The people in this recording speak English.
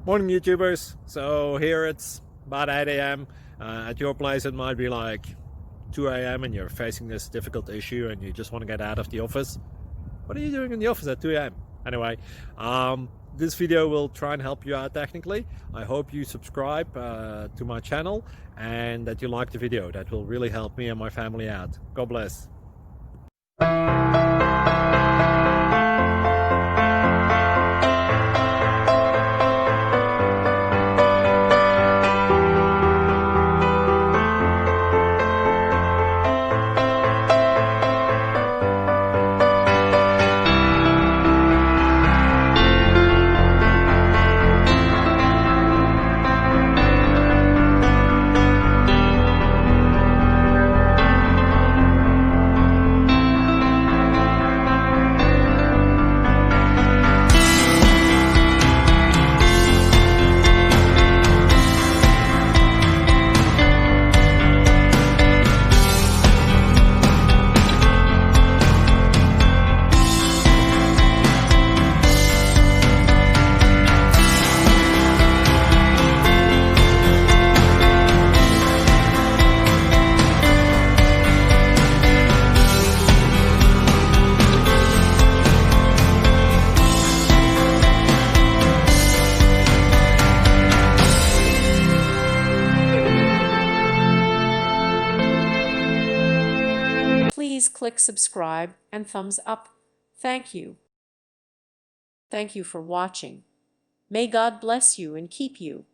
Morning, YouTubers. So here it's about 8 a.m. At your place, it might be like 2 a.m. and you're facing this difficult issue and you just want to get out of the office. What are you doing in the office at 2 a.m.? Anyway, this video will try and help you out technically. I hope you subscribe to my channel and that you like the video. That will really help me and my family out. God bless. Please click subscribe and thumbs up. Thank you. Thank you for watching. May God bless you and keep you.